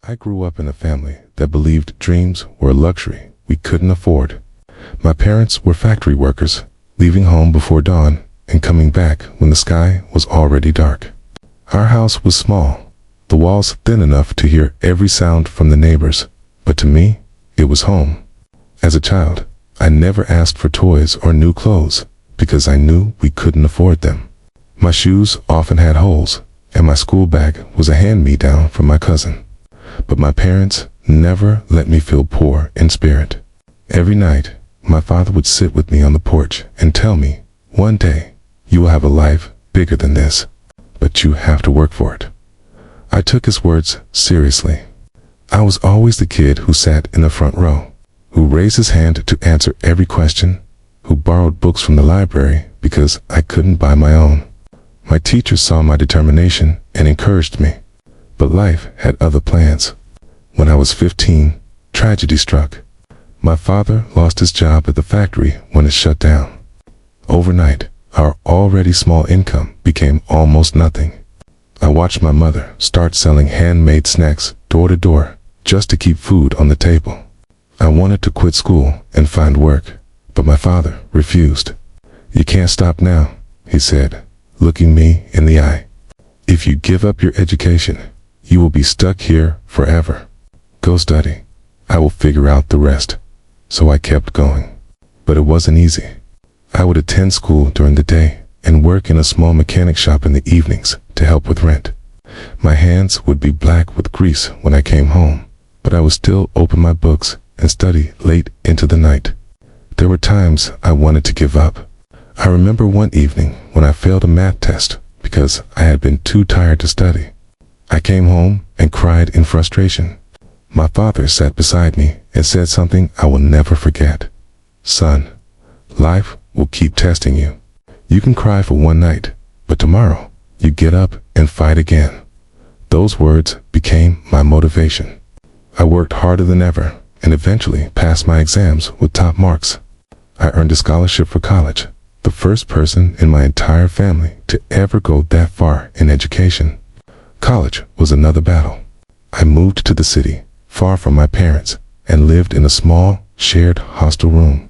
I grew up in a family that believed dreams were a luxury we couldn't afford. My parents were factory workers, leaving home before dawn and coming back when the sky was already dark. Our house was small, the walls thin enough to hear every sound from the neighbors, but to me, it was home. As a child, I never asked for toys or new clothes because I knew we couldn't afford them. My shoes often had holes, and my school bag was a hand-me-down from my cousin. But my parents never let me feel poor in spirit. Every night, my father would sit with me on the porch and tell me, "One day, you will have a life bigger than this, but you have to work for it." I took his words seriously. I was always the kid who sat in the front row, who raised his hand to answer every question, who borrowed books from the library because I couldn't buy my own. My teachers saw my determination and encouraged me, but life had other plans. When I was 15, tragedy struck. My father lost his job at the factory when it shut down. Overnight, our already small income became almost nothing. I watched my mother start selling handmade snacks door to door just to keep food on the table. I wanted to quit school and find work, but my father refused. "You can't stop now," he said, looking me in the eye. "If you give up your education, you will be stuck here forever. Go study. I will figure out the rest." So I kept going. But it wasn't easy. I would attend school during the day and work in a small mechanic shop in the evenings to help with rent. My hands would be black with grease when I came home, but I would still open my books and study late into the night. There were times I wanted to give up. I remember one evening when I failed a math test because I had been too tired to study. I came home and cried in frustration. My father sat beside me and said something I will never forget. "Son, life will keep testing you. You can cry for one night, but tomorrow you get up and fight again." Those words became my motivation. I worked harder than ever and eventually passed my exams with top marks. I earned a scholarship for college, the first person in my entire family to ever go that far in education. College was another battle. I moved to the city, far from my parents, and lived in a small, shared hostel room.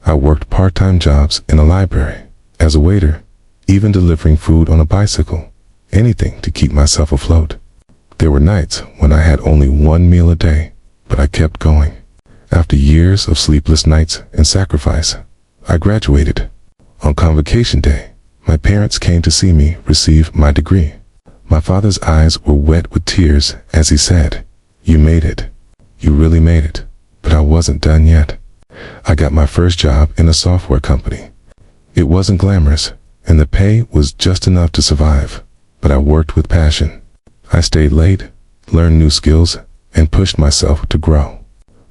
I worked part-time jobs in a library, as a waiter, even delivering food on a bicycle, anything to keep myself afloat. There were nights when I had only one meal a day, but I kept going. After years of sleepless nights and sacrifice, I graduated. On convocation day, my parents came to see me receive my degree. My father's eyes were wet with tears as he said, "You made it. You really made it." But I wasn't done yet. I got my first job in a software company. It wasn't glamorous, and the pay was just enough to survive, but I worked with passion. I stayed late, learned new skills, and pushed myself to grow.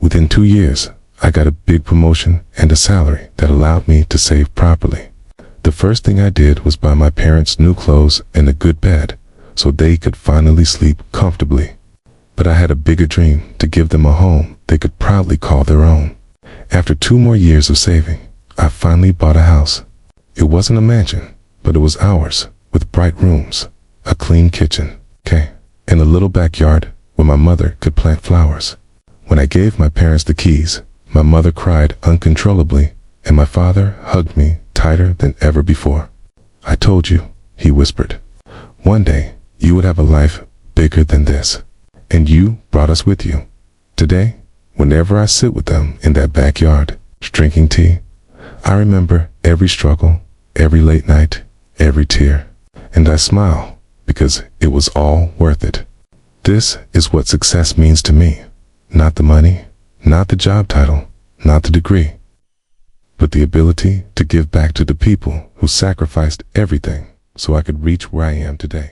Within 2 years, I got a big promotion and a salary that allowed me to save properly. The first thing I did was buy my parents new clothes and a good bed, so they could finally sleep comfortably. But I had a bigger dream to give them a home they could proudly call their own. After 2 more years of saving, I finally bought a house. It wasn't a mansion, but it was ours, with bright rooms, a clean kitchen, and a little backyard where my mother could plant flowers. When I gave my parents the keys, my mother cried uncontrollably, and my father hugged me tighter than ever before. "I told you," he whispered, "one day you would have a life bigger than this. And you brought us with you." Today, whenever I sit with them in that backyard, drinking tea, I remember every struggle, every late night, every tear, and I smile because it was all worth it. This is what success means to me. Not the money, not the job title, not the degree, but the ability to give back to the people who sacrificed everything so I could reach where I am today.